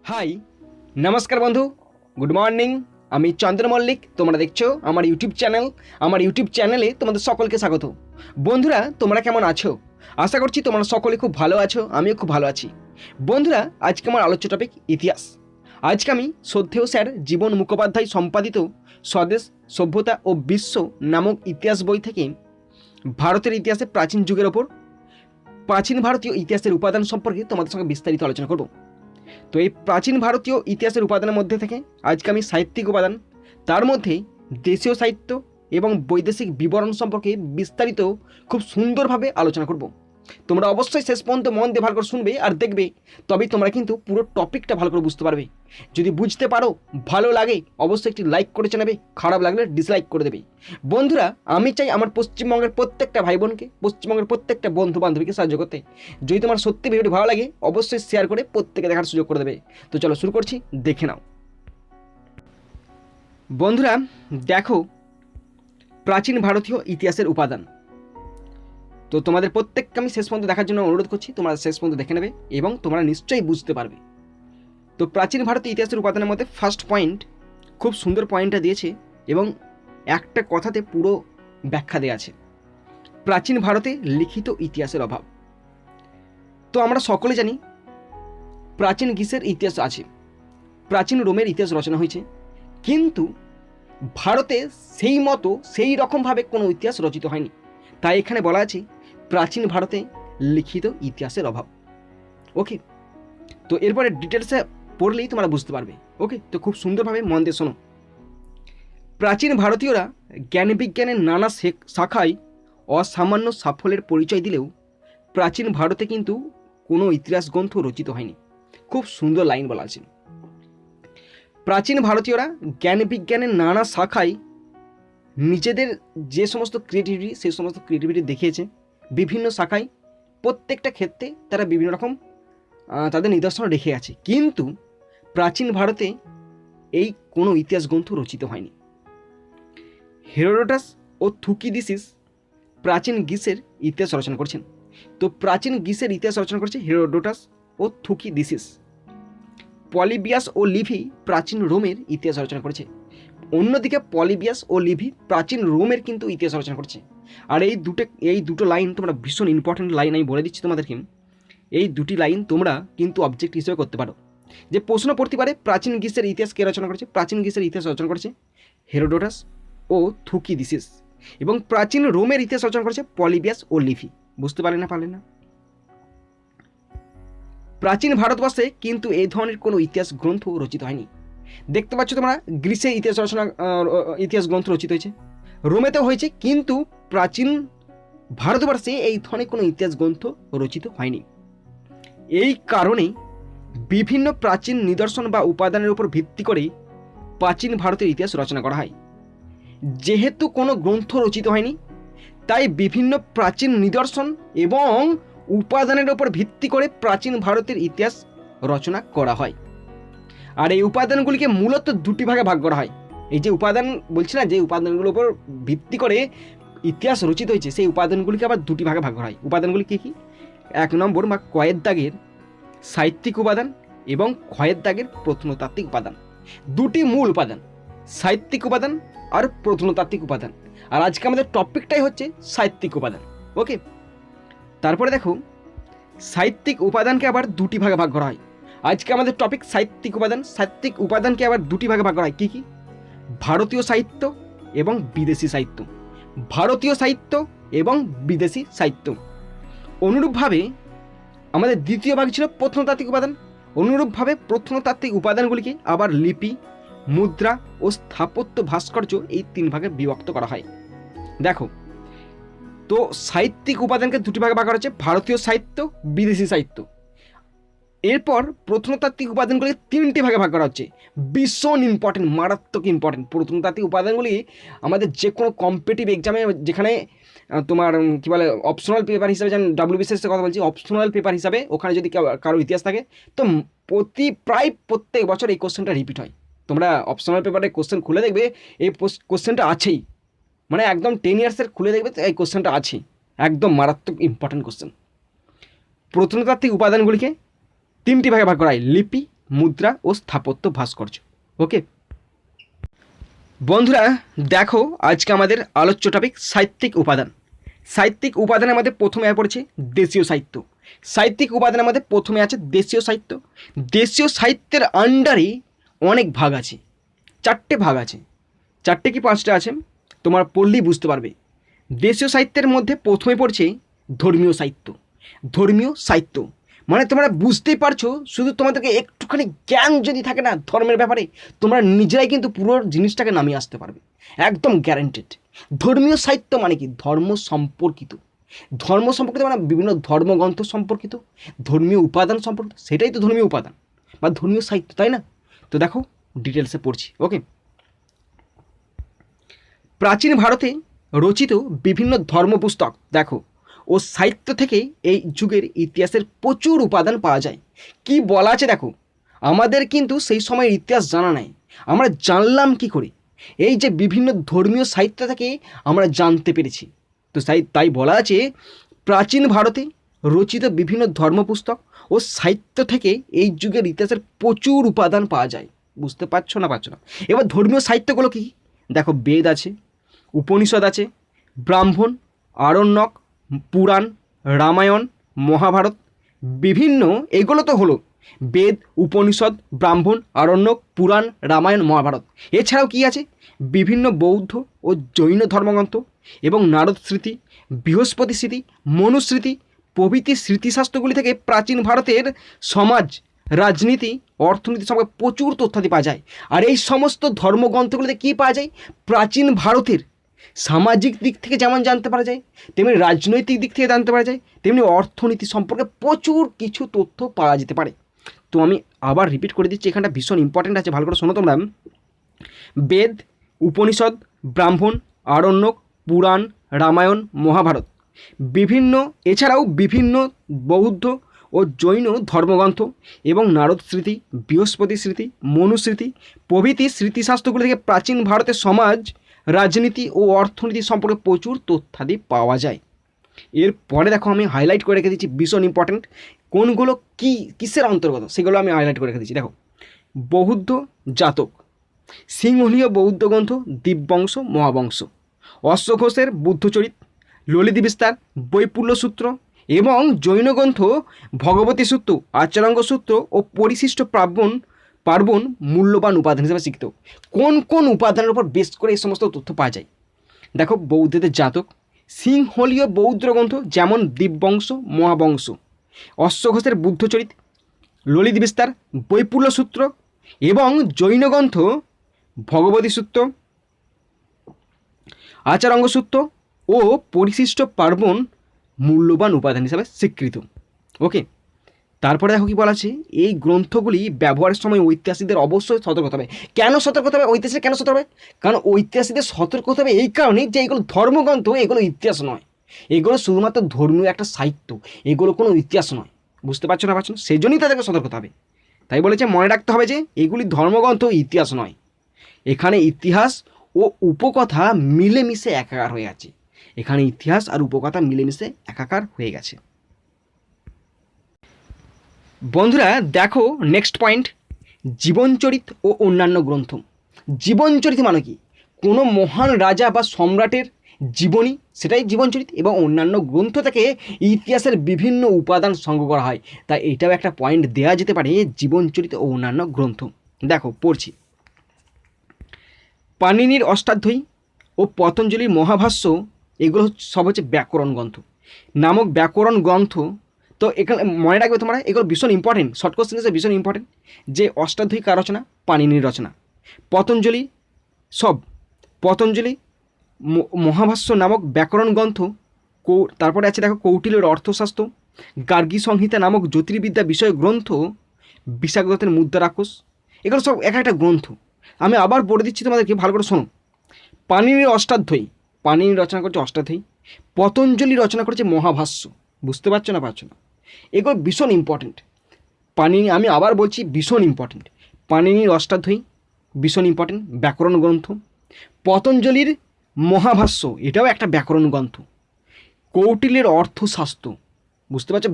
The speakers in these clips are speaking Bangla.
হাই, নমস্কার বন্ধু, গুড মর্নিং। আমি চন্দ্র মল্লিক, তোমরা দেখছো আমার ইউটিউব চ্যানেলে তোমাদের সকলকে স্বাগত। বন্ধুরা, তোমরা কেমন আছো? আশা করছি তোমরা সকলে খুব ভালো আছো, আমিও খুব ভালো আছি। বন্ধুরা, আজকে আমার আলোচ্য টপিক ইতিহাস। আজকে আমি শ্রদ্ধেয় স্যার জীবন মুখোপাধ্যায় সম্পাদিত স্বদেশ, সভ্যতা ও বিশ্ব নামক ইতিহাস বই থেকে ভারতের ইতিহাসে প্রাচীন যুগের ওপর প্রাচীন ভারতীয় ইতিহাসের উপাদান সম্পর্কে তোমাদের সঙ্গে বিস্তারিত আলোচনা করব। তো এই প্রাচীন ভারতীয় ইতিহাসের উপাদানের মধ্যে থেকে আজকে আমি সাহিত্যিক উপাদান, তার মধ্যে দেশীয় সাহিত্য এবং বৈদেশিক বিবরণ সম্পর্কে বিস্তারিত খুব সুন্দরভাবে আলোচনা করব। তোমরা অবশ্যই শেষ পর্যন্ত মন দিয়ে ভালো করে শুনবে আর দেখবে, তবেই তোমরা কিন্তু পুরো টপিকটা ভালো করে বুঝতে পারবে। যদি বুঝতে পারো, ভালো লাগে, অবশ্যই একটি লাইক করে জানাবে, খারাপ লাগলে ডিসলাইক করে দেবে। বন্ধুরা, আমি চাই আমার পশ্চিমবঙ্গের প্রত্যেকটা ভাই বোনকে, পশ্চিমবঙ্গের প্রত্যেকটা বন্ধু বান্ধবীকে সাহায্য করতে। যদি তোমার সত্যি ভিডিওটি ভালো লাগে, অবশ্যই শেয়ার করে প্রত্যেকে দেখার সুযোগ করে দেবে। তো চলো শুরু করছি, দেখে নাও। বন্ধুরা দেখো, প্রাচীন ভারতীয় ইতিহাসের উপাদান। তো তোমাদের প্রত্যেককে আমি শেষ পর্যন্ত দেখার জন্য অনুরোধ করছি, তোমরা শেষ পর্যন্ত দেখে নেবে এবং তোমরা নিশ্চয়ই বুঝতে পারবে। তো প্রাচীন ভারতীয় ইতিহাসের উপাদানের মধ্যে ফার্স্ট পয়েন্ট, খুব সুন্দর পয়েন্টটা দিয়েছে এবং একটা কথাতে পুরো ব্যাখ্যা দেওয়া আছে। প্রাচীন ভারতে লিখিত ইতিহাসের অভাব। তো আমরা সকলে জানি প্রাচীন গ্রিসের ইতিহাস আছে, প্রাচীন রোমের ইতিহাস রচনা হয়েছে, কিন্তু ভারতে সেই রকমভাবে কোনো ইতিহাস রচিত হয়নি। তাই এখানে বলা আছে প্রাচীন ভারতে লিখিত ইতিহাসের অভাব। ওকে, তো এরপরে ডিটেলসে পড়লেই তোমরা বুঝতে পারবে। ওকে, তো খুব সুন্দরভাবে মন দিয়ে শোনো। প্রাচীন ভারতীয়রা জ্ঞান বিজ্ঞানের নানা শাখায় অসামান্য সাফল্যের পরিচয় দিলেও প্রাচীন ভারতে কিন্তু কোনো ইতিহাস গ্রন্থ রচিত হয়নি। খুব সুন্দর লাইন বলা আছে। প্রাচীন ভারতীয়রা জ্ঞান বিজ্ঞানের নানা শাখায় নিজেদের যে সমস্ত ক্রিয়েটিভিটি, সেই সমস্ত ক্রিয়েটিভিটি দেখিয়েছে বিভিন্ন শাখায়। প্রত্যেকটা ক্ষেত্রে তারা বিভিন্ন রকম তাদের নিদর্শন রেখে আছে, কিন্তু প্রাচীন ভারতে এই কোনো ইতিহাস গ্রন্থ রচিত হয়নি। হেরোডোটাস ও থুকিডিডিস প্রাচীন গ্রিসের ইতিহাস রচনা করছেন। তো প্রাচীন গ্রিসের ইতিহাস রচনা করেছে হেরোডোটাস ও থুকিডিডিস। পলিবিয়াস ও লিভি প্রাচীন রোমের ইতিহাস রচনা করেছে। অন্যদিকে পলিবিয়াস ও লিভি প্রাচীন রোমের কিন্তু ইতিহাস রচনা করছে। আর এই দুটো লাইন তোমরা ভীষণ ইম্পর্টেন্ট লাইন, আমি বলে দিচ্ছি তোমাদেরকে। এই দুটি লাইন তোমরা কিন্তু অবজেক্ট হিসেবে করতে পারো, যে প্রশ্ন পড়তে পারে প্রাচীন গ্রিসের ইতিহাস কে রচনা করেছে। প্রাচীন গ্রিসের ইতিহাস রচনা করেছে হেরোডোটাস ও থুকিডিডিস, এবং প্রাচীন রোমের ইতিহাস রচনা করেছে পলিবিয়াস ও লিভি। বুঝতে পারলে না? প্রাচীন ভারতবর্ষে কিন্তু এই ধরনের কোনো ইতিহাস গ্রন্থ রচিত হয়নি। দেখতে পাচ্ছ তোমরা, গ্রিসে ইতিহাস গ্রন্থ রচিত হয়েছে, রোমেতেও হয়েছে, কিন্তু প্রাচীন ভারতবর্ষে এই ধরনের কোনো ইতিহাস গ্রন্থ রচিত হয়নি। এই কারণে বিভিন্ন প্রাচীন নিদর্শন বা উপাদানের উপর ভিত্তি করে প্রাচীন ভারতের ইতিহাস রচনা করা হয়। যেহেতু কোনো গ্রন্থ রচিত হয়নি, তাই বিভিন্ন প্রাচীন নিদর্শন এবং উপাদানের উপর ভিত্তি করে প্রাচীন ভারতের ইতিহাস রচনা করা হয়। আর এই উপাদানগুলিকে মূলত দুটি ভাগে ভাগ করা হয়। এই যে উপাদান বলছি না, যে উপাদানগুলোর উপর ভিত্তি করে ইতিহাস রচিত হয়েছে, সেই উপাদানগুলিকে আবার দুটি ভাগে ভাগ করা হয়। উপাদানগুলি কী কী? 1 নম্বর বা কয়ের দাগের সাহিত্যিক উপাদান এবং ক্ষয়ের দাগের প্রত্নতাত্ত্বিক উপাদান। দুটি মূল উপাদান, সাহিত্যিক উপাদান আর প্রত্নতাত্ত্বিক উপাদান। আর আজকে আমাদের টপিকটাই হচ্ছে সাহিত্যিক উপাদান। ওকে, তারপরে দেখো, সাহিত্যিক উপাদানকে আবার দুটি ভাগে ভাগ করা হয়। আজকে আমাদের টপিক সাহিত্যিক উপাদান। সাহিত্যিক উপাদানকে আবার দুটি ভাগে ভাগ করা হয়। কী কী? ভারতীয় সাহিত্য এবং বিদেশি সাহিত্য। ভারতীয় সাহিত্য এবং বিদেশি সাহিত্য। অনুরূপভাবে আমাদের দ্বিতীয় ভাগ ছিল প্রত্নতাত্ত্বিক উপাদান। অনুরূপভাবে প্রত্নতাত্ত্বিক উপাদানগুলিকে আবার লিপি, মুদ্রা ও স্থাপত্য ভাস্কর্য, এই 3 ভাগে বিভক্ত করা হয়। দেখো, তো সাহিত্যিক উপাদানকে দুটি ভাগে ভাগ করা হচ্ছে, ভারতীয় সাহিত্য, বিদেশি সাহিত্য। এরপর প্রত্নতাত্ত্বিক উপাদানগুলিকে 3টি ভাগে ভাগ করা হচ্ছে। ভীষণ ইম্পর্টেন্ট, মারাত্মক ইম্পর্টেন্ট। প্রত্নতাত্ত্বিক উপাদানগুলি আমাদের যে কোনো কম্পিটিটিভ এক্সামে, যেখানে তোমার কী বলে অপশনাল পেপার হিসাবে, যেমন WBCS কথা বলছি, অপশনাল পেপার হিসাবে ওখানে যদি কারো ইতিহাস থাকে, তো প্রায় প্রত্যেক বছর এই কোশ্চেনটা রিপিট হয়। তোমরা অপশনাল পেপারে কোশ্চেন খুলে দেখবে, এই কোশ্চেনটা আছেই, মানে একদম 10 ইয়ার্সের খুলে দেখবে, এই কোশ্চেনটা আছে, একদম মারাত্মক ইম্পর্টেন্ট কোশ্চেন। প্রত্নতাত্ত্বিক উপাদানগুলিকে 3টি ভাগে ভাগ করা হয়, লিপি, মুদ্রা ও স্থাপত্য ভাস্কর্য। ওকে বন্ধুরা, দেখো আজকে আমাদের আলোচ্য টপিক সাহিত্যিক উপাদান। সাহিত্যিক উপাদানের মধ্যে প্রথমে পড়েছে দেশীয় সাহিত্য। সাহিত্যিক উপাদানের মধ্যে প্রথমে আছে দেশীয় সাহিত্য। দেশীয় সাহিত্যের আন্ডারে অনেক ভাগ আছে, 4টে ভাগ আছে, 4টে কি 5টে আছে, তোমার পড়লেই বুঝতে পারবে। দেশীয় সাহিত্যের মধ্যে প্রথমে পড়ছে ধর্মীয় সাহিত্য। ধর্মীয় সাহিত্য মানে তোমরা বুঝতেই পারছো, শুধু তোমাদেরকে একটুখানি জ্ঞান যদি থাকে না ধর্মের ব্যাপারে, তোমরা নিজেরাই কিন্তু পুরো জিনিসটাকে নামিয়ে আসতে পারবে, একদম গ্যারান্টেড। ধর্মীয় সাহিত্য মানে কি? ধর্ম সম্পর্কিত। ধর্ম সম্পর্কিত মানে বিভিন্ন ধর্মগ্রন্থ সম্পর্কিত, ধর্মীয় উপাদান সম্পর্কিত, সেটাই তো ধর্মীয় উপাদান বা ধর্মীয় সাহিত্য, তাই না? তো দেখো ডিটেলসে পড়ছি। ওকে, প্রাচীন ভারতে রচিত বিভিন্ন ধর্ম পুস্তক দেখো ও সাহিত্য থেকে এই যুগের ইতিহাসের প্রচুর উপাদান পাওয়া যায়। কি বলা আছে দেখো, আমাদের কিন্তু সেই সময়ের ইতিহাস জানা নাই, আমরা জানলাম কি করে? এই যে বিভিন্ন ধর্মীয় সাহিত্য থেকে আমরা জানতে পেরেছি। তো তাই বলা আছে প্রাচীন ভারতে রচিত বিভিন্ন ধর্মপুস্তক ও সাহিত্য থেকে এই যুগের ইতিহাসের প্রচুর উপাদান পাওয়া যায়। বুঝতে পারছো না? এবার ধর্মীয় সাহিত্যগুলো কি দেখো, বেদ আছে, উপনিষদ আছে, ব্রাহ্মণ, আরণ্যক, পুরাণ, রামায়ণ, মহাভারত, বিভিন্ন, এগুলো তো হলো বেদ, উপনিষদ, ব্রাহ্মণ, আরণ্যক, পুরাণ, রামায়ণ, মহাভারত। এছাড়াও কি আছে? বিভিন্ন বৌদ্ধ ও জৈন ধর্মগ্রন্থ এবং নারদ স্মৃতি, বৃহস্পতি স্মৃতি, মনুস্মৃতি প্রভৃতি স্মৃতিশাস্ত্রগুলি থেকে প্রাচীন ভারতের সমাজ, রাজনীতি, অর্থনীতি সম্পর্কে প্রচুর তথ্যাদি পাওয়া যায়। আর এই সমস্ত ধর্মগ্রন্থগুলিতে কী পাওয়া যায়? প্রাচীন ভারতের সামাজিক দিক থেকে যেমন জানতে পারা যায়, তেমনি রাজনৈতিক দিক থেকে জানতে পারা যায়, তেমনি অর্থনীতি সম্পর্কে প্রচুর কিছু তথ্য পাওয়া যেতে পারে। তো আমি আবার রিপিট করে দিচ্ছি, এখানটা ভীষণ ইম্পর্টেন্ট আছে, ভালো করে শোনো তোমরা। বেদ, উপনিষদ, ব্রাহ্মণ, আরণ্যক, পুরাণ, রামায়ণ, মহাভারত, এছাড়াও বিভিন্ন বৌদ্ধ ও জৈন ধর্মগ্রন্থ এবং নারদ স্মৃতি, বৃহস্পতি স্মৃতি, মনুস্মৃতি প্রভৃতি স্মৃতিশাস্ত্রগুলি থেকে প্রাচীন ভারতের সমাজ, রাজনীতি ও অর্থনীতি সম্পর্কে প্রচুর তথ্যাদি পাওয়া যায়। এরপরে দেখো আমি হাইলাইট করে রেখে দিচ্ছি, ভীষণ ইম্পর্টেন্ট, কোনগুলো কিসের অন্তর্গত সেগুলো আমি হাইলাইট করে রেখে দিচ্ছি। দেখো, বৌদ্ধ জাতক, সিংহলীয় বৌদ্ধ গ্রন্থ দীপবংশ, মহাবংশ, অশ্বঘোষের বুদ্ধচরিত, ললিত বিস্তার, বৈপুল্য সূত্র এবং জৈন গ্রন্থ ভগবতী সূত্র, আচারাঙ্গ সূত্র ও পরিশিষ্ট পার্বণ মূল্যবান উপাদান হিসেবে স্বীকৃত। কোন কোন উপাদানের উপর বেস করে এই সমস্ত তথ্য পাওয়া যায়? দেখো, বৌদ্ধদের জাতক, সিংহলীয় বৌদ্ধ গ্রন্থ যেমন দীপবংশ, মহাবংশ, অশ্বঘোষের বুদ্ধচরিত, ললিত বিস্তার, বৈপুল্য সূত্র এবং জৈন গ্রন্থ ভগবতী সূত্র, আচারাঙ্গ সূত্র ও পরিশিষ্ট পার্বণ মূল্যবান উপাদান হিসাবে স্বীকৃত। ওকে, তারপরে দেখো কি বলা আছে, এই গ্রন্থগুলি ব্যবহারের সময় ঐতিহাসিকদের অবশ্যই সতর্ক হতে হবে। কেন সতর্ক হতে হবে? ঐতিহাসিক কেন সতর্ক হবে? কারণ ঐতিহাসিকদের সতর্ক হতে হবে এই কারণে যে এগুলো ধর্মগ্রন্থ, এগুলো ইতিহাস নয়, এগুলো শুধুমাত্র ধর্মীয় একটা সাহিত্য, এগুলো কোনো ইতিহাস নয়। বুঝতে পারছো না? সেই জন্যই তাদেরকে সতর্ক হতে হবে। তাই বলেছে মনে রাখতে হবে যে এগুলি ধর্মগ্রন্থ, ইতিহাস নয়। এখানে ইতিহাস ও উপকথা মিলেমিশে একাকার হয়ে আছে। এখানে ইতিহাস আর উপকথা মিলেমিশে একাকার হয়ে গেছে। বন্ধুরা দেখো নেক্সট পয়েন্ট, জীবনচরিত ও অন্যান্য গ্রন্থ। জীবনচরিত মানে কি? কোনো মহান রাজা বা সম্রাটের জীবনী, সেটাই জীবনচরিত, এবং অন্যান্য গ্রন্থ থেকে ইতিহাসের বিভিন্ন উপাদান সংগ্রহ করা হয়। তাই এটাও একটা পয়েন্ট দেওয়া যেতে পারে, জীবনচরিত ও অন্যান্য গ্রন্থ। দেখো পড়ছি, পাণিনির অষ্টাধ্যায়ী ও পতঞ্জলির মহাভাষ্য, এগুলো সব হচ্ছে ব্যাকরণ গ্রন্থ নামক ব্যাকরণ গ্রন্থ। তো এখানে মনে রাখবে তোমরা, এগুলো ভীষণ ইম্পর্টেন্ট, শর্ট কোশ্চেন হিসেবে ভীষণ ইম্পর্টেন্ট, যে অষ্টাধ্যায়ী কার রচনা? পাণিনির রচনা। পতঞ্জলি মহাভাষ্য নামক ব্যাকরণ গ্রন্থ। তারপরে আছে দেখো কৌটিল্যের অর্থশাস্ত্র, গার্গী সংহিতা নামক জ্যোতির্বিদ্যা বিষয় গ্রন্থ, বিশাখদত্তের মুদ্রা রাক্ষস, এগুলো সব এক একটা গ্রন্থ। আমি আবার বলে দিচ্ছি তোমাদেরকে, ভালো করে শোনো। পাণিনির অষ্টাধ্যায়ী, পাণিনি রচনা করেছে অষ্টাধ্যায়ী। পতঞ্জলি রচনা করেছে মহাভাষ্য। বুঝতে পারছো না? এগুলো ভীষণ ইম্পর্টেন্ট। পাণিনি, আমি আবার বলছি, ভীষণ ইম্পর্টেন্ট। পাণিনির অষ্টাধ্যায়ী ভীষণ ইম্পর্টেন্ট ব্যাকরণ গ্রন্থ। পতঞ্জলির মহাভাষ্য, এটাও একটা ব্যাকরণ গ্রন্থ। কৌটিল্যের অর্থশাস্ত্র, বুঝতে পারছো,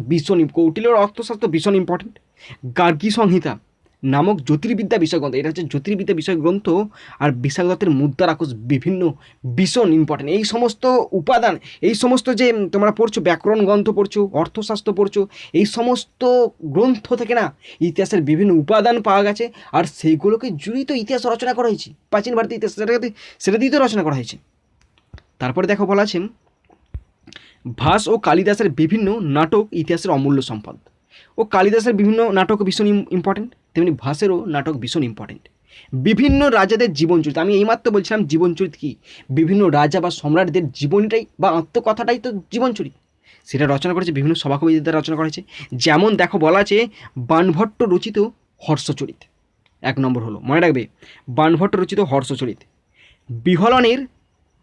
কৌটিল্যের অর্থশাস্ত্র ভীষণ ইম্পর্টেন্ট। গার্গী সংহিতা, নামক জ্যোতির্বিদ্যা বিষয় গ্রন্থ, এটা হচ্ছে জ্যোতির্বিদ্যা বিষয় গ্রন্থ। আর বিশাখ দত্তের মুদ্রার আকোষ বিভিন্ন ভীষণ ইম্পর্টেন্ট। এই সমস্ত উপাদান, এই সমস্ত যে তোমরা পড়ছো, ব্যাকরণ গ্রন্থ পড়ছো, অর্থশাস্ত্র পড়ছো, এই সমস্ত গ্রন্থ থেকে না ইতিহাসের বিভিন্ন উপাদান পাওয়া গেছে, আর সেইগুলোকে জুড়েই তো ইতিহাস রচনা করা হয়েছে। প্রাচীন ভারতীয় ইতিহাস সেটা দিয়ে তো রচনা করা হয়েছে। তারপরে দেখো বলা আছে ভাস ও কালিদাসের বিভিন্ন নাটক ইতিহাসের অমূল্য সম্পদ। ও কালিদাসের বিভিন্ন নাটক ভীষণ ইম্পর্টেন্ট, তেমনি ভাসেরও নাটক ভীষণ ইম্পর্টেন্ট। বিভিন্ন রাজাদের জীবনচরিত, আমি এইমাত্র বলছিলাম জীবনচরিত কি, বিভিন্ন রাজা বা সম্রাটদের জীবনীটাই বা আত্মকথাটাই তো জীবনচরিত। সেটা রচনা করেছে বিভিন্ন সভাকবিদের দ্বারা রচনা করেছে। যেমন দেখো বলা আছে বাণভট্ট রচিত হর্ষচরিত, 1 নম্বর হলো, মনে রাখবে, বাণভট্ট রচিত হর্ষচরিত। বিহলনের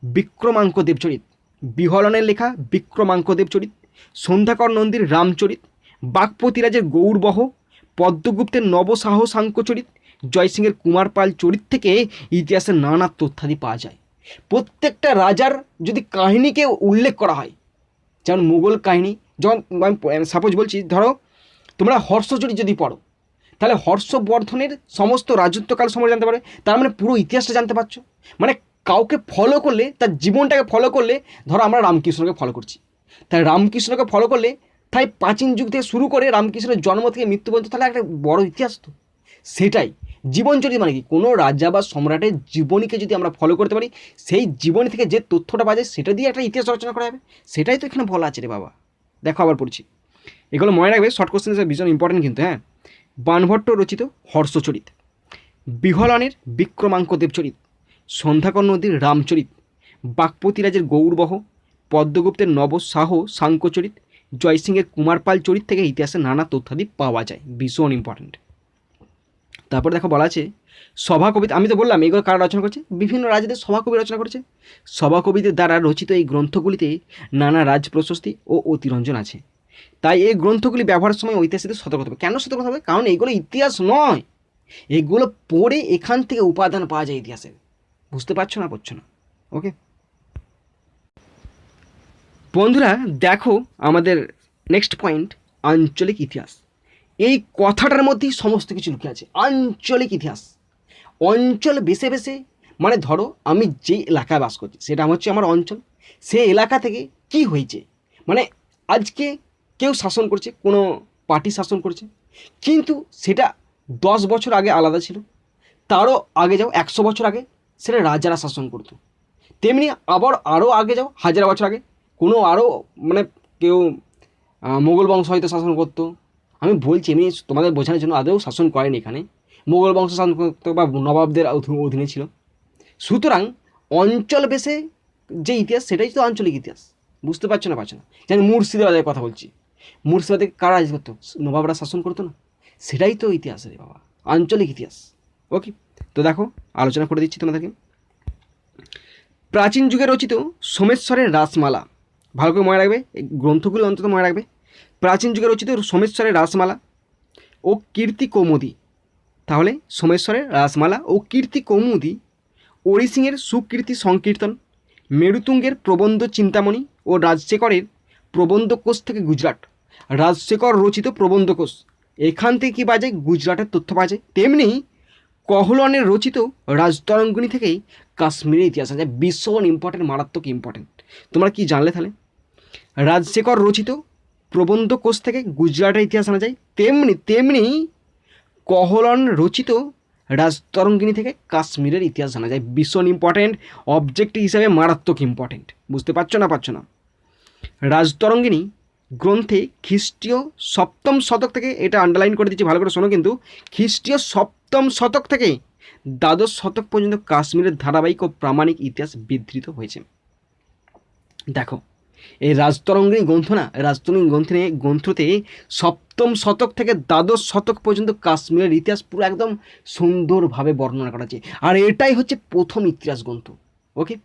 বিক্রমাঙ্ক দেবচরিত, বিহলনের লেখা বিক্রমাঙ্ক দেবচরিত। সন্ধ্যাকর নন্দীর রামচরিত, বাগপতিরাজের গৌরবহ, পদ্মগুপ্তের নবসাহসাঙ্কচরিত, জয়সিংহের কুমার পাল চরিত থেকে ইতিহাসের নানা তথ্যাদি পাওয়া যায়। প্রত্যেকটা রাজার যদি কাহিনীকে উল্লেখ করা হয়, যেমন মুঘল কাহিনী, যেমন আমি সাপোজ বলছি, ধরো তোমরা হর্ষচরিত যদি পড়ো, তাহলে হর্ষবর্ধনের সমস্ত রাজত্বকাল সম্পর্কে জানতে পারবে, তার মানে পুরো ইতিহাসটা জানতে পারছো। মানে কাউকে ফলো করলে, তার জীবনটাকে ফলো করলে, ধরো আমরা রামকৃষ্ণকে ফলো করছি, তাই রামকৃষ্ণকে ফলো করলে, তাই প্রাচীন যুগ থেকে শুরু করে রামকৃষ্ণের জন্ম থেকে মৃত্যু পর্যন্ত, তাহলে একটা বড় ইতিহাস তো। সেটাই জীবনচরিত মানে কি, কোনো রাজা বা সম্রাটের জীবনীকে যদি আমরা ফলো করতে পারি, সেই জীবনী থেকে যে তথ্যটা পাওয়া যায় সেটা দিয়ে একটা ইতিহাস রচনা করা যাবে। সেটাই তো এখানে বলা আছে রে বাবা। দেখো আবার পড়ছি, এগুলো মনে রাখবে, শর্ট কোশ্চেন ভীষণ ইম্পর্টেন্ট কিন্তু। হ্যাঁ, বাণভট্ট রচিত হর্ষচরিত, বিহলনের বিক্রমাঙ্ক দেবচরিত, সন্ধ্যাকর নদীর রামচরিত, বাগপতিরাজের গৌরবহ, পদ্মগুপ্তের নবসাহ সাঙ্কচরিত, জয়সিংহের কুমারপাল চরিত থেকে ইতিহাসের নানা তথ্যাদি পাওয়া যায়, ভীষণ ইম্পর্টেন্ট। তারপর দেখো বলা আছে সভাকবিতা, আমি তো বললাম এগুলো কারা রচনা করছে, বিভিন্ন রাজাদের সভাকবি রচনা করেছে। সভাকবিদের দ্বারা রচিত এই গ্রন্থগুলিতে নানা রাজ প্রশস্তি ও অতিরঞ্জন আছে। তাই এই গ্রন্থগুলি ব্যবহারের সময় ঐতিহাসিকদের সতর্ক হতে হবে। কেন সতর্ক হতে হবে? কারণ এগুলো ইতিহাস নয়, এগুলো পড়ে এখান থেকে উপাদান পাওয়া যায় ইতিহাসের। বুঝতে পারছো না? পারছো না? ওকে বন্ধুরা, দেখো আমাদের নেক্সট পয়েন্ট, আঞ্চলিক ইতিহাস। এই কথাটার মধ্যেই সমস্ত কিছু লুকিয়ে আছে। আঞ্চলিক ইতিহাস, অঞ্চল বেছে বেছে, মানে ধরো আমি যে এলাকায় বাস করছি সেটা হচ্ছে আমার অঞ্চল, সে এলাকা থেকে কি হয়েছে, মানে আজকে কেউ শাসন করছে, কোনো পার্টি শাসন করছে, কিন্তু সেটা 10 বছর আগে আলাদা ছিল, তারও আগে যাও 100 বছর আগে সেটা রাজারা শাসন করতো। তেমনি আবার আরও আগে যাও 1000 বছর আগে, কোনো আরও মানে কেউ মোগল বংশ হয়তো শাসন করতো। আমি বলছি এমনি তোমাদের বোঝানোর জন্য, আদৌ শাসন করেনি এখানে, মোগল বংশ শাসন করতো বা নবাবদের অধীনে ছিল। সুতরাং অঞ্চল বেশে যে ইতিহাস সেটাই তো আঞ্চলিক ইতিহাস। বুঝতে পারছো না? পারছো না? যেমন মুর্শিদাবাদের কথা বলছি, মুর্শিদাবাদে কারা রাজ করতো? নবাবরা শাসন করতো না? সেটাই তো ইতিহাস রে বাবা, আঞ্চলিক ইতিহাস। ওকে, তো দেখো আলোচনা করে দিচ্ছি তোমাদেরকে। প্রাচীন যুগে রচিত সোমেশ্বরের রাসমালা, ভালো করে মনে রাখবে, এই গ্রন্থগুলো অন্তত মনে রাখবে। প্রাচীন যুগে রচিত সোমেশ্বরের রাসমালা ও কীর্তি কৌমুদী, তাহলে সোমেশ্বরের রাসমালা ও কীর্তি কৌমুদী, অরিসিংয়ের সুকীর্তি সংকীর্তন, মেরুতুঙ্গের প্রবন্ধ চিন্তামণি ও রাজশেখরের প্রবন্ধকোষ থেকে গুজরাট, রাজশেখর রচিত প্রবন্ধকোষ, এখান থেকে কী পাওয়া যায়? গুজরাটের তথ্য পাওয়া যায়। তেমনি কহলনের রচিত রাজতরঙ্গিনী থেকেই কাশ্মীরের ইতিহাস আছে, ভীষণ ইম্পর্টেন্ট, মারাত্মক ইম্পর্টেন্ট। তোমরা কি জানলে তাহলে? রাজশেখর রচিত প্রবন্ধকোষ থেকে গুজরাটের ইতিহাস আনা যায়, তেমনি তেমনি কহলন রচিত রাজতরঙ্গিনী থেকে কাশ্মীরের ইতিহাস জানা যায়, ভীষণ ইম্পর্টেন্ট, অবজেক্টিভ হিসাবে মারাত্মক ইম্পর্টেন্ট। বুঝতে পারছো না? পারছো না? রাজতরঙ্গিনী গ্রন্থে খ্রিস্টীয় 7ম শতক থেকে, এটা আন্ডারলাইন করে দিচ্ছি ভালো করে শোনো কিন্তু, খ্রিস্টীয় 7ম শতক থেকে দ্বাদশ শতক পর্যন্ত কাশ্মীরের ধারাবাহিক ও প্রামাণিক ইতিহাস বিধৃত হয়েছে। দেখো এই রাজতরঙ্গিনী গ্রন্থ না, রাজতরঙ্গিনী গ্রন্থতে 7ম শতক থেকে দ্বাদশ শতক পর্যন্ত কাশ্মীরের ইতিহাস পুরো একদম সুন্দরভাবে বর্ণনা করা আছে, আর এটাই হচ্ছে প্রথম ইতিহাস গ্রন্থ। ওকে,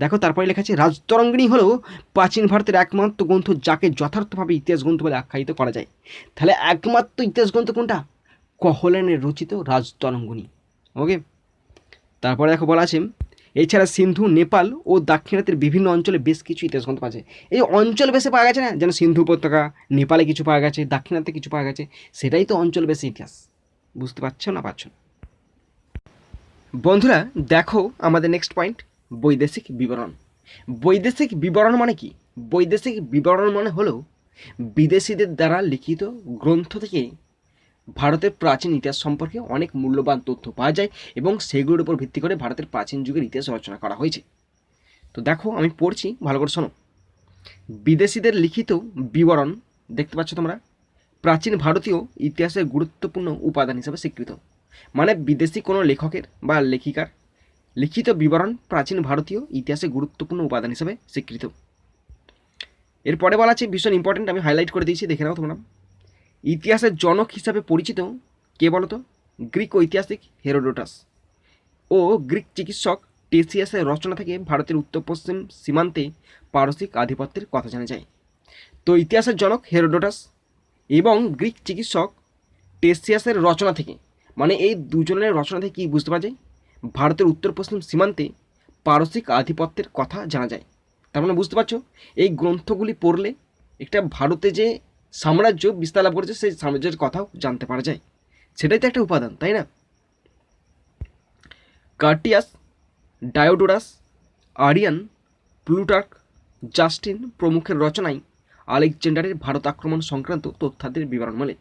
দেখো তারপরে লেখা আছে রাজতরঙ্গিনী হলো প্রাচীন ভারতের একমাত্র গ্রন্থ যাকে যথার্থভাবে ইতিহাস গ্রন্থ বলে আখ্যায়িত করা যায়। তাহলে একমাত্র ইতিহাস গ্রন্থ কোনটা? কহলেনের রচিত রাজতরঙ্গিনী। ওকে, তারপরে দেখো বলা আছে এছাড়া সিন্ধু, নেপাল ও দাক্ষিণাত্যের বিভিন্ন অঞ্চলে বেশ কিছু ইতিহাস গ্রন্থ পাওয়া যায়। এই অঞ্চল বেশে পাওয়া গেছে না, যেন সিন্ধু উপত্যকা, নেপালে কিছু পাওয়া গেছে, দাক্ষিণাত্যে কিছু পাওয়া গেছে, সেটাই তো অঞ্চল বেশে ইতিহাস। বুঝতে পারছো না পারছো না? বন্ধুরা দেখো আমাদের নেক্সট পয়েন্ট, বৈদেশিক বিবরণ। বৈদেশিক বিবরণ মানে কি? বৈদেশিক বিবরণ মানে হলো বিদেশিদের দ্বারা লিখিত গ্রন্থ থেকে ভারতের প্রাচীন ইতিহাস সম্পর্কে অনেক মূল্যবান তথ্য পাওয়া যায় এবং সেগুলোর উপর ভিত্তি করে ভারতের প্রাচীন যুগের ইতিহাস রচনা করা হয়েছে। তো দেখো আমি পড়ছি, ভালো করে শোনো। বিদেশিদের লিখিত বিবরণ দেখতে পাচ্ছ তোমরা, প্রাচীন ভারতীয় ইতিহাসের গুরুত্বপূর্ণ উপাদান হিসেবে স্বীকৃত। মানে বিদেশি কোনো লেখকের বা লেখিকার লিখিত বিবরণ প্রাচীন ভারতীয় ইতিহাসের গুরুত্বপূর্ণ উপাদান হিসেবে স্বীকৃত। এরপরে বলা আছে ভীষণ ইম্পর্টেন্ট, আমি হাইলাইট করে দিয়েছি, দেখে নাও তোমরা। ইতিহাসের জনক হিসাবে পরিচিত কে বলতো? গ্রিক ঐতিহাসিক হেরোডোটাস ও গ্রিক চিকিৎসক টেসিয়াসের রচনা থেকে ভারতের উত্তর পশ্চিম সীমান্তে পারসিক আধিপত্যের কথা জানা যায়। তো ইতিহাসের জনক হেরোডোটাস এবং গ্রিক চিকিৎসক টেসিয়াসের রচনা থেকে, মানে এই দুজনের রচনা থেকে কী বুঝতে পারা যায়? ভারতের উত্তর পশ্চিম সীমান্তে পারসিক আধিপত্যের কথা জানা যায়। তার মানে বুঝতে পারছো এই গ্রন্থগুলি পড়লে একটা ভারতে যে সাম্রাজ্য বিস্তার লাভ করেছে সেই সাম্রাজ্যের কথাও জানতে পারা যায়, সেটাই তো একটা উপাদান, তাই না? কার্টিয়াস, ডায়োডোরাস, আরিয়ান, প্লুটার্ক, জাস্টিন প্রমুখের রচনায় আলেকজান্ডারের ভারত আক্রমণ সংক্রান্ত তথ্যাদির বিবরণ মেলে।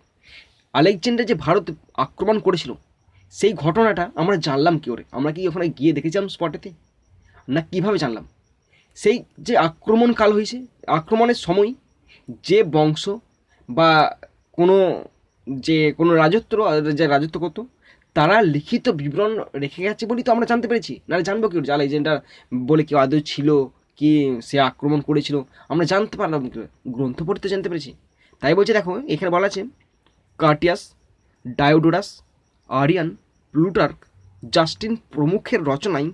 আলেকজান্ডার যে ভারত আক্রমণ করেছিল সেই ঘটনাটা আমরা জানলাম কী করে? আমরা কি ওখানে গিয়ে দেখেছিলাম স্পটেতে, না কিভাবে জানলাম? সেই যে আক্রমণকাল হয়েছে, আক্রমণের সময় যে বংশ বা কোনো রাজত্ব যে রাজত্ব করতো তারা লিখিত বিবরণ রেখে গেছে বলেই তো আমরা জানতে পেরেছি, নাহলে জানবো কি করে আলেকজান্ডার বলে কেউ আদৌ ছিল কি সে আক্রমণ করেছিল? আমরা জানতে পারলাম কি করে? গ্রন্থ পড়তে জানতে পেরেছি। তাই বলছে দেখো এখানে বলা আছে কার্টিয়াস, ডায়োডোরাস, আরিয়ান, প্লুটার্ক, জাস্টিন প্রমুখের রচনায়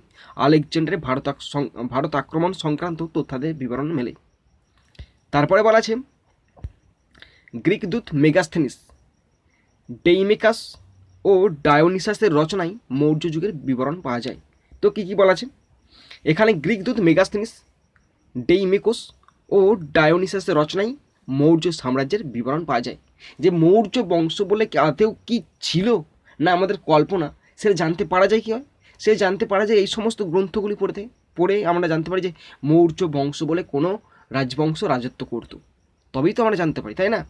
আলেকজান্ডারের ভারত আক্রমণ সংক্রান্ত তথ্যাদের বিবরণ মেলে। তারপরে বলা আছে গ্রিক দূত মেগাস্থেনিস, ডেইমেকাস ও ডায়োনিসাসের রচনায় মৌর্য যুগের বিবরণ পাওয়া যায়। তো কী কী বলা আছে এখানে? গ্রিক দূত মেগাস্থেনিস, ডেইমেকোস ও ডায়োনিসাসের রচনায় মৌর্য সাম্রাজ্যের বিবরণ পাওয়া যায়। যে মৌর্য বংশ বলে আদৌ কি ছিল না আমাদের কল্পনা, সেটা জানতে পারা যায় কী হয়? সে জানতে পারা যায় এই সমস্ত গ্রন্থগুলি পড়ে আমরা জানতে পারি যে মৌর্য বংশ বলে কোনো রাজবংশ রাজত্ব করত, তবেই তো আমরা জানতে পারি, তাই না?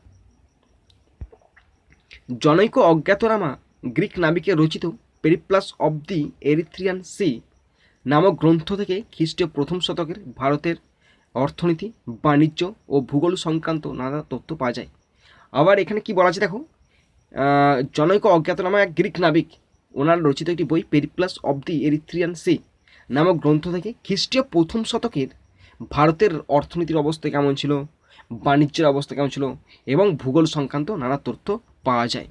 জনৈক অজ্ঞাতনামা গ্রিক নাবিকের রচিত Periplus of the Erythraean Sea নামক গ্রন্থ থেকে খ্রিস্টীয় প্রথম শতকের ভারতের অর্থনীতি, বাণিজ্য ও ভূগোল সংক্রান্ত নানা তথ্য পাওয়া যায়। আবার এখানে কি বলা আছে দেখো, জনৈক অজ্ঞাতনামা এক গ্রিক নাবিক ওনার রচিত একটি বই Periplus of the Erythraean Sea নামক গ্রন্থ থেকে খ্রিস্টীয় প্রথম শতকের ভারতের অর্থনীতির অবস্থা কেমন ছিল, বাণিজ্যের অবস্থা কেমন ছিল এবং ভূগোল সংক্রান্ত নানা তথ্য পাওয়া যায়।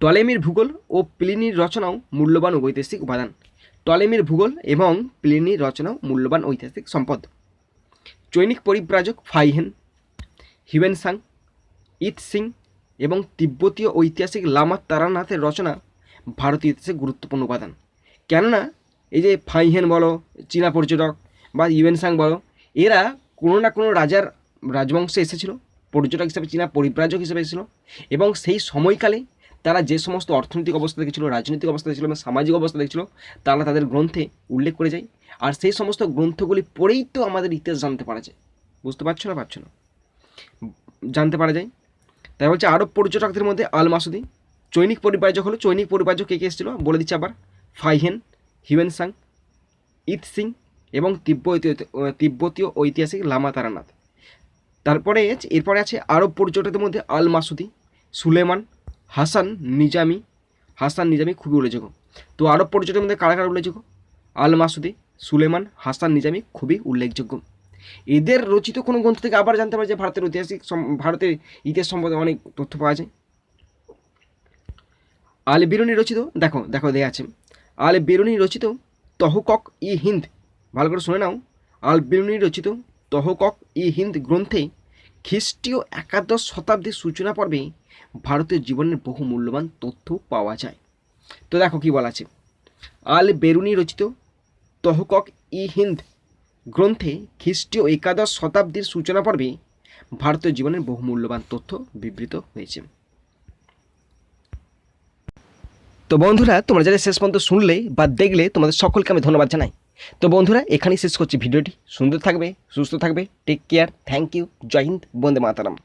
টলেমির ভূগোল ও প্লিনির রচনাও মূল্যবান ঐতিহাসিক উপাদান। টলেমির ভূগোল এবং প্লিনির রচনাও মূল্যবান ঐতিহাসিক সম্পদ। চৈনিক পরিব্রাজক ফাইহেন, হিউয়েনসাং, ইৎসিং এবং তিব্বতীয় ঐতিহাসিক লামা তারানাথের রচনা ভারতীয় ইতিহাসে গুরুত্বপূর্ণ উপাদান। কেননা এই যে ফাইহেন বলো, চীনা পর্যটক, বা হিউয়েনসাং বলো, এরা কোনো না কোনো রাজবংশে এসেছিল, পর্যটক হিসেবে, চীনা পরিব্রাজক হিসেবে এসেছিল, এবং সেই সময়কালে তারা যে সমস্ত অর্থনৈতিক অবস্থা দেখেছিল, রাজনৈতিক অবস্থা দেখেছিল এবং সামাজিক অবস্থা দেখেছিল তারা তাদের গ্রন্থে উল্লেখ করে যায়। আর সেই সমস্ত গ্রন্থগুলি পড়েই তো আমাদের ইতিহাস জানতে পারা যায়। বুঝতে পারছো না পারছো না? জানতে পারা যায়। তাই বলছে আরব পর্যটকদের মধ্যে আল মাসুদি। চৈনিক পরিব্রাজক হলো, চৈনিক পরিব্রাজক কে কে এসেছিল বলে দিচ্ছে আবার, ফাইহেন, হিউয়েনসাং, ইৎসিং এবং তিব্বতীয় ঐতিহাসিক লামা তারানাথ। এরপরে আছে আরব পর্যটকদের মধ্যে আল মাসুদি, সুলেমান, হাসান নিজামি খুবই উল্লেখযোগ্য। তো আরব পর্যটকদের মধ্যে কারা কারা উল্লেখযোগ্য? আল মাসুদি, সুলেমান, হাসান নিজামি খুবই উল্লেখযোগ্য। এদের রচিত কোনো গ্রন্থ থেকে আবার জানতে পারি যে ভারতের ইতিহাস সম্বন্ধে অনেক তথ্য পাওয়া যায়। আল বিরুনি রচিত দেয়া আছে আল বিরুনি রচিত তহকক ই হিন্দ, ভালো করে শুনে নাও। আল বিরুনি রচিত তহকক ই হিন্দ গ্রন্থে খ্রিস্টীয় একাদশ শতাব্দীর সূচনা পর্বে ভারতীয় জীবনের বহু মূল্যবান তথ্য পাওয়া যায়। তো দেখো কি বলা আছে, আল বেরুনি রচিত তহকক ই হিন্দ গ্রন্থে খ্রিস্টীয় একাদশ শতাব্দীর সূচনা পর্বে ভারতীয় জীবনের বহু মূল্যবান তথ্য বিবৃত হয়েছে। তো বন্ধুরা, তোমরা যারা শেষ পর্যন্ত শুনলে বা দেখলে তোমাদের সকলকে আমি ধন্যবাদ জানাই। তো বন্ধুরা, এখানেই শেষ করছি ভিডিওটি। সুন্দর থাকবে, সুস্থ থাকবে, টেক কেয়ার, থ্যাংক ইউ, জয় হিন্দ, বন্দে মাতারাম।